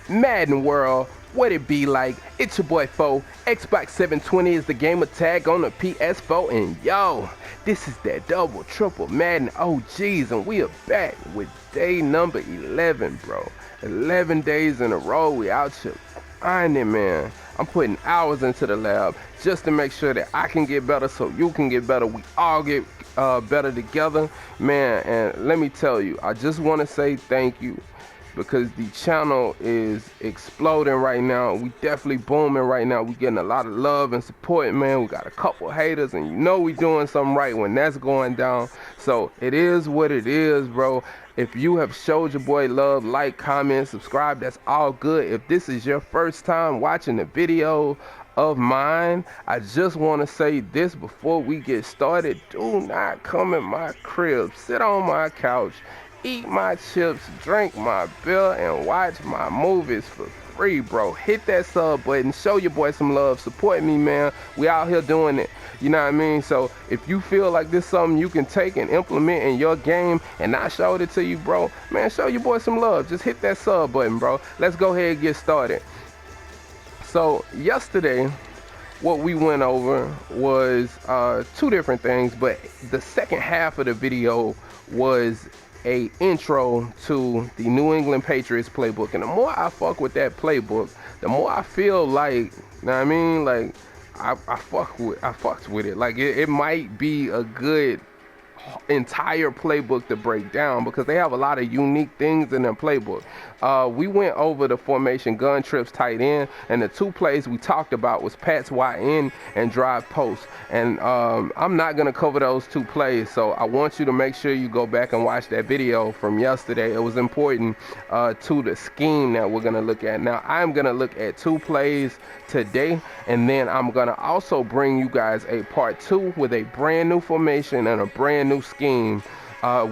Madden World, what it be like? It's your boy Fo. Xbox 720 is the gamer tag on the PS4, and yo, this is that double triple Madden OGs, and we are back with day number 11, bro. 11 days in a row, we out here grinding, man. I'm putting hours into the lab just to make sure that I can get better so you can get better. We all get better together, man. And let me tell you, I just want to say thank you, because the channel is exploding right now. We definitely booming right now. We getting a lot of love and support, man. We got a couple haters, and you know we doing something right when that's going down. So it is what it is, bro. If you have showed your boy love, like, comment, subscribe, that's all good. If this is your first time watching the video of mine, I just want to say this before we get started. Do not come in my crib, sit on my couch, eat my chips, drink my beer, and watch my movies for free, bro. Hit that sub button, show your boy some love, support me, man. We out here doing it, you know what I mean? So if you feel like this is something you can take and implement in your game and I showed it to you, bro, man, show your boy some love. Just hit that sub button, bro. Let's go ahead and get started. So yesterday, what we went over was two different things, but the second half of the video was a intro to the New England Patriots playbook. And the more I fuck with that playbook, the more I feel like, you know what I mean, like I fucked with it. Like it might be a good entire playbook to break down, because they have a lot of unique things in their playbook. We went over the formation, gun trips, tight end, and the two plays we talked about was Pats YN and drive post. And I'm not gonna cover those two plays, so I want you to make sure you go back and watch that video from yesterday. It was important to the scheme that we're gonna look at. Now I'm gonna look at two plays today, and then I'm gonna also bring you guys a part two with a brand new formation and a brand new scheme,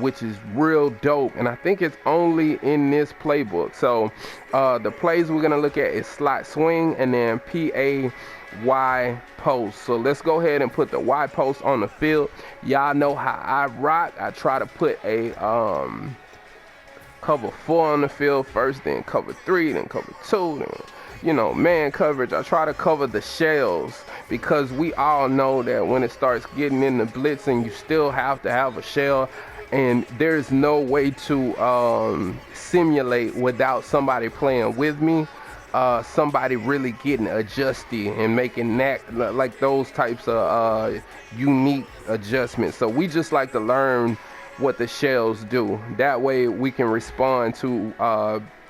which is real dope, and I think it's only in this playbook. So the plays we're gonna look at is slot swing and then PAY post. So let's go ahead and put the Y post on the field. Y'all know how I rock. I try to put a cover 4 on the field first, then cover 3, then cover 2, then, you know, man coverage. I try to cover the shells, because we all know that when it starts getting into blitzing, you still have to have a shell, and there's no way to simulate without somebody playing with me, somebody really getting adjusted and making that, like those types of unique adjustments. So we just like to learn what the shells do. That way we can respond to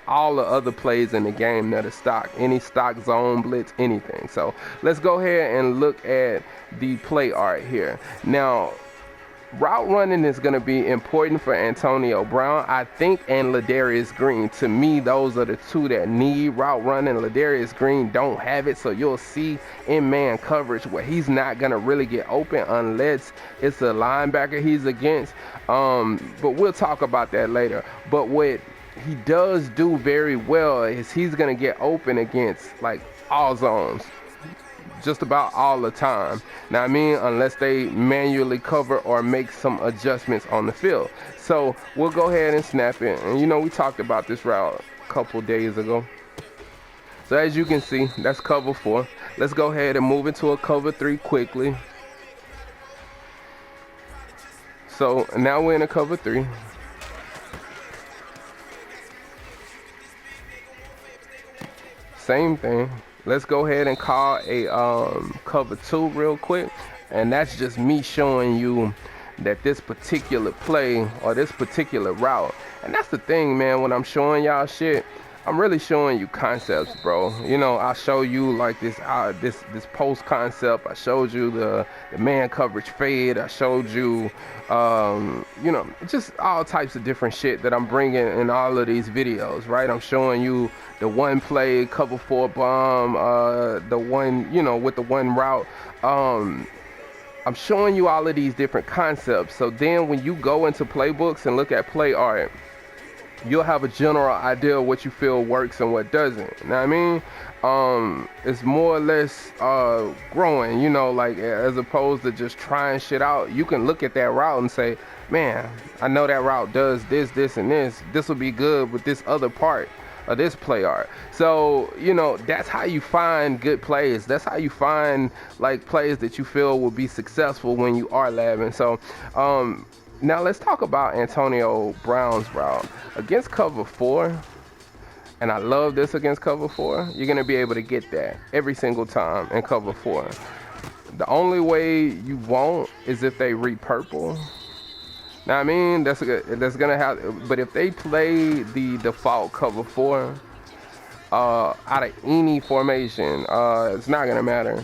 all the other plays in the game that are stock, any stock, zone, blitz, anything. So let's go ahead and look at the play art here. Now, route running is going to be important for Antonio Brown, I think, and Ladarius Green. To me, those are the two that need route running. Ladarius Green don't have it, so you'll see in man coverage where he's not going to really get open unless it's a linebacker he's against. But we'll talk about that later. But what he does do very well is he's going to get open against like all zones, just about all the time. Now, I mean, unless they manually cover or make some adjustments on the field. So we'll go ahead and snap it. And you know, we talked about this route a couple days ago. So as you can see, that's cover 4. Let's go ahead and move into a cover 3 quickly. So now we're in a cover 3. Same thing. Let's go ahead and call a cover 2 real quick, and that's just me showing you that this particular play or this particular route. And that's the thing, man, when I'm showing y'all shit, I'm really showing you concepts, bro. You know, I show you like this this post concept. I showed you the man coverage fade. I showed you you know, just all types of different shit that I'm bringing in all of these videos, right? I'm showing you the one play, cover 4 bomb, the one, you know, with the one route. I'm showing you all of these different concepts. So then when you go into playbooks and look at play art, you'll have a general idea of what you feel works and what doesn't. You know what I mean? It's more or less growing, you know, like as opposed to just trying shit out. You can look at that route and say, man, I know that route does this, this, and this. This will be good with this other part. of this play art. So, you know, that's how you find good plays. That's how you find like plays that you feel will be successful when you are labbing. So, now let's talk about Antonio Brown's route against cover 4. And I love this against cover 4. You're going to be able to get that every single time in cover 4. The only way you won't is if they repurple. Now, I mean, that's gonna have. But if they play the default cover 4 out of any formation, it's not gonna matter.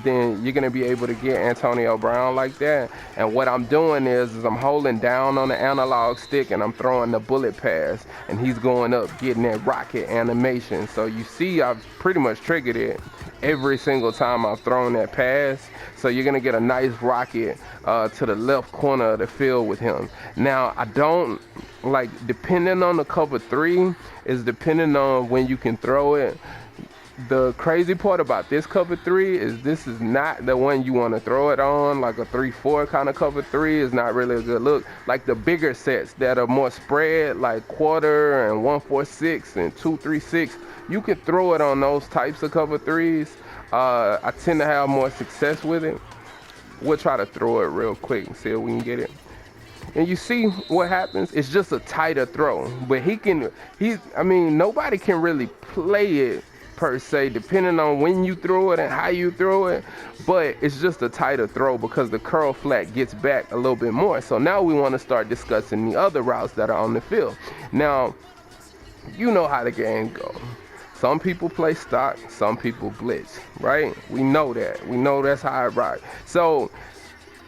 Then you're gonna be able to get Antonio Brown like that. And what I'm doing is I'm holding down on the analog stick and I'm throwing the bullet pass, and he's going up getting that rocket animation. So you see, I've pretty much triggered it every single time I've thrown that pass. So you're gonna get a nice rocket to the left corner of the field with him. Now, I don't like, depending on the cover 3 is depending on when you can throw it. The crazy part about this cover 3 is this is not the one you want to throw it on. Like a 3-4 kind of cover 3 is not really a good look. Like the bigger sets that are more spread, like quarter and 1-4-6 and 2-3-6, you can throw it on those types of cover 3s. I tend to have more success with it. We'll try to throw it real quick and see if we can get it. And you see what happens? It's just a tighter throw. But I mean, nobody can really play it per se, depending on when you throw it and how you throw it. But it's just a tighter throw because the curl flat gets back a little bit more. So now we want to start discussing the other routes that are on the field. Now, you know how the game goes. Some people play stock, some people blitz, right? We know that. We know that's how it rocks. So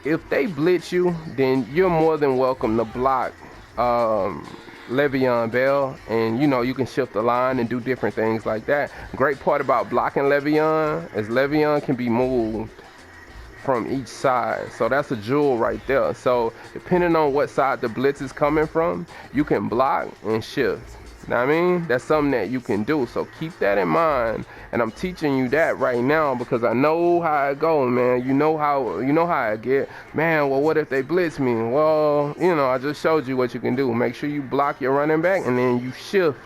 if they blitz you, then you're more than welcome to block Le'Veon Bell, and you know you can shift the line and do different things like that. Great part about blocking Le'Veon is Le'Veon can be moved from each side, so that's a jewel right there. So depending on what side the blitz is coming from, you can block and shift. Know what I mean? That's something that you can do. So keep that in mind. And I'm teaching you that right now because I know how it goes, man. You know how I get. Man, well, what if they blitz me? Well, you know, I just showed you what you can do. Make sure you block your running back and then you shift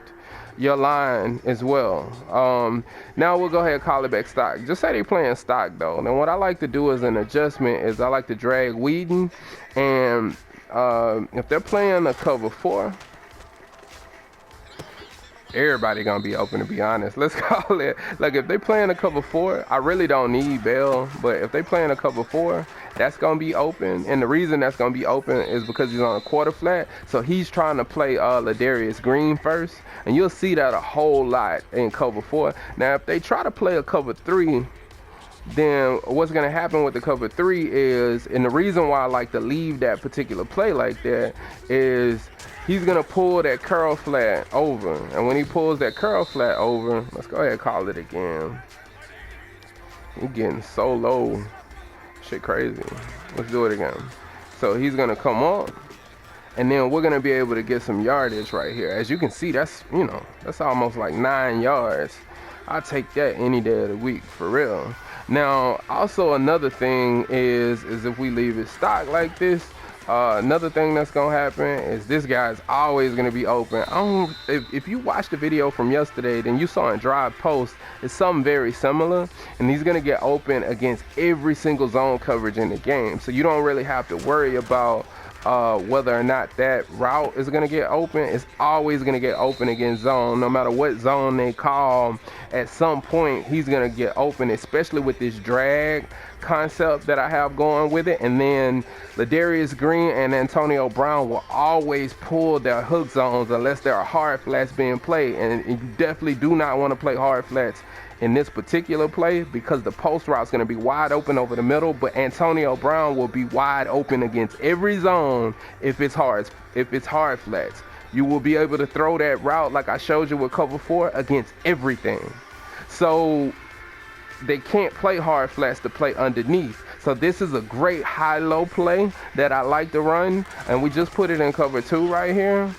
your line as well. Now we'll go ahead and call it back stock. Just say they playing stock though. And what I like to do as an adjustment is I like to drag Whedon. And if they're playing a cover 4, everybody gonna be open, to be honest. Let's call it, like, if they playing a cover 4, I really don't need Bell, but if they playing a cover 4, that's gonna be open. And the reason that's gonna be open is because he's on a quarter flat, so he's trying to play Ladarius Green first, and you'll see that a whole lot in cover 4. Now if they try to play a cover 3, then what's going to happen with the cover 3 is, and the reason why I like to leave that particular play like that is he's going to pull that curl flat over. And when he pulls that curl flat over, let's go ahead and call it again. We're getting so low. Shit crazy. Let's do it again. So he's going to come up, and then we're going to be able to get some yardage right here. As you can see, that's, you know, that's almost like 9 yards. I'll take that any day of the week, for real. Now, also another thing is if we leave it stock like this, another thing that's gonna happen is this guy's always gonna be open. If you watched the video from yesterday, then you saw in drive post, it's something very similar, and he's gonna get open against every single zone coverage in the game. So you don't really have to worry about whether or not that route is going to get open. It's always going to get open against zone. No matter what zone they call, at some point he's going to get open, especially with this drag concept that I have going with it. And then Ladarius Green and Antonio Brown will always pull their hook zones unless there are hard flats being played. And you definitely do not want to play hard flats in this particular play because the post route is going to be wide open over the middle, but Antonio Brown will be wide open against every zone if it's hard flats. You will be able to throw that route like I showed you with cover 4 against everything. So they can't play hard flats to play underneath. So this is a great high-low play that I like to run, and we just put it in cover 2 right here.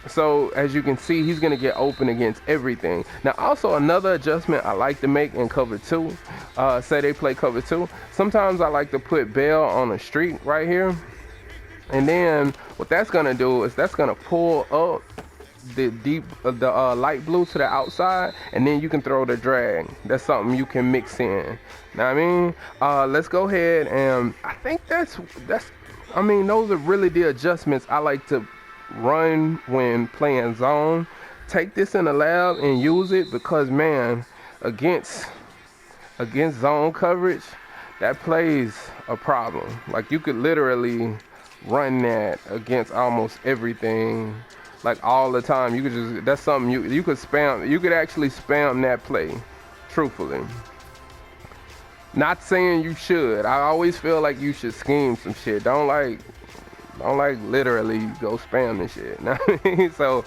So as you can see, he's going to get open against everything. Now also another adjustment I like to make in cover 2, say they play cover 2, sometimes I like to put Bell on a streak right here. And then what that's going to do is that's going to pull up the light blue to the outside, and then you can throw the drag. That's something you can mix in. Know what I mean? Let's go ahead, and I think that's. I mean, those are really the adjustments I like to run when playing zone. Take this in the lab and use it, because man, against zone coverage, that plays a problem. Like, you could literally run that against almost everything, like all the time. You could just, that's something you could spam. You could actually spam that play, truthfully. Not saying you should. I always feel like you should scheme some shit. Don't literally go spam and shit. Know what I mean? So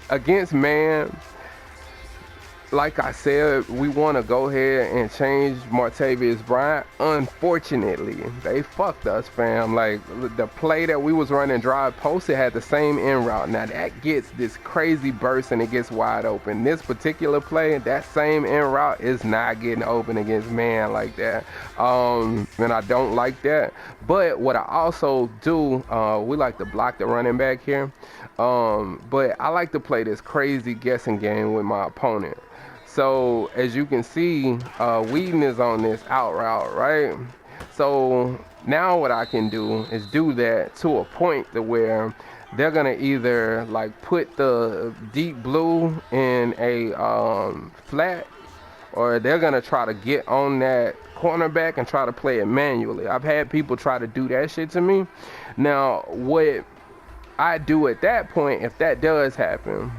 against man, like I said, we want to go ahead and change Martavis Bryant. Unfortunately, they fucked us, fam. Like, the play that we was running drive post, it had the same in route. Now that gets this crazy burst and it gets wide open. This particular play, that same in route is not getting open against man like that. And I don't like that. But what I also do, we like to block the running back here. But I like to play this crazy guessing game with my opponent. So as you can see, Whedon is on this out route, right? So now what I can do is do that to a point to where they're gonna either like put the deep blue in a flat, or they're gonna try to get on that cornerback and try to play it manually. I've had people try to do that shit to me. Now what I do at that point, if that does happen,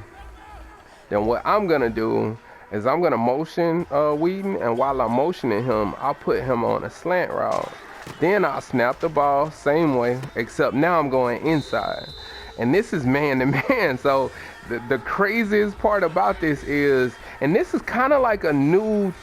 then what I'm gonna do is I'm gonna motion Whedon, and while I'm motioning him, I'll put him on a slant route. Then I'll snap the ball same way, except now I'm going inside. And this is man to man. So the craziest part about this is, and this is kind of like a new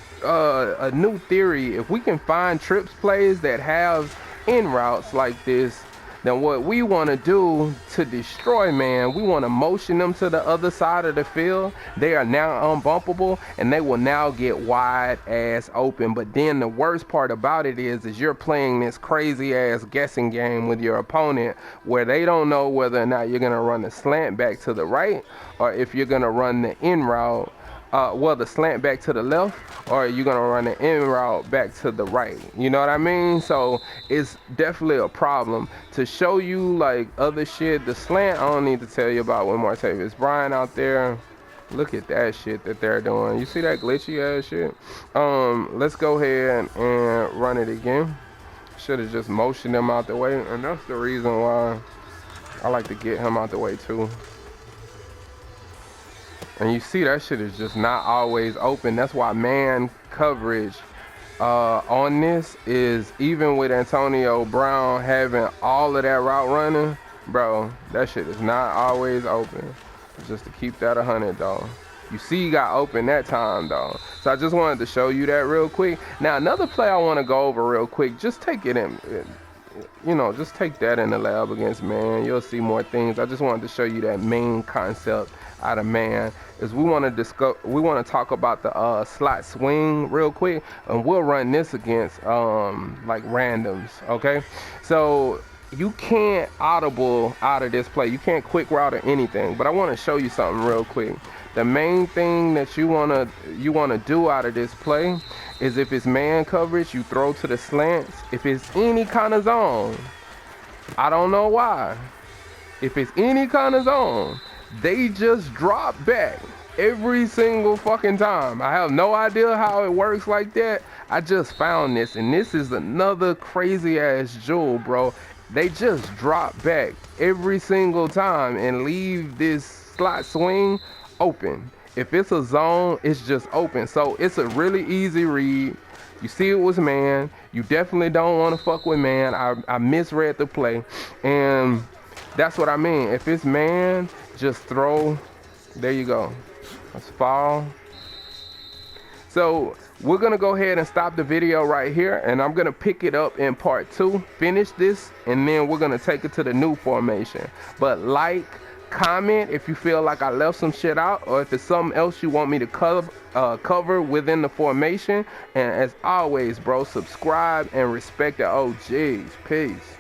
theory, if we can find trips plays that have in routes like this, then what we want to do to destroy man, we want to motion them to the other side of the field. They are now unbumpable, and they will now get wide ass open. But then the worst part about it is you're playing this crazy ass guessing game with your opponent, where they don't know whether or not you're gonna run the slant back to the right, or if you're gonna run the in route. The slant back to the left, or you're gonna run the in route back to the right. You know what I mean? So it's definitely a problem. To show you like other shit, the slant I don't need to tell you about with Martavis Bryant out there. Look at that shit that they're doing. You see that glitchy ass shit? Let's go ahead and run it again. Should have just motioned him out the way, and that's the reason why I like to get him out the way too. And you see that shit is just not always open. That's why man coverage on this is, even with Antonio Brown having all of that route running, bro, that shit is not always open. Just to keep that 100, though. You see he got open that time, though. So I just wanted to show you that real quick. Now, another play I want to go over real quick. Just take it in. Just take that in the lab against man. You'll see more things. I just wanted to show you that main concept out of man. Is we want to talk about the slot swing real quick, and we'll run this against like randoms. Okay, so you can't audible out of this play. You can't quick route or anything. But I want to show you something real quick. The main thing that you wanna do out of this play is, if it's man coverage, you throw to the slants. If it's any kind of zone, I don't know why. If it's any kind of zone, they just drop back every single fucking time. I have no idea how it works like that. I just found this, and this is another crazy ass jewel, bro. They just drop back every single time and leave this slot swing open. If it's a zone, it's just open. So it's a really easy read. You see it was man. You definitely don't want to fuck with man. I misread the play, and that's what I mean. If it's man, just throw. There you go. Let's fall. So we're gonna go ahead and stop the video right here, and I'm gonna pick it up in part 2, finish this, and then we're gonna take it to the new formation. But like, comment if you feel like I left some shit out, or if it's something else you want me to cover within the formation. And as always, bro, subscribe and respect the OGs. Peace.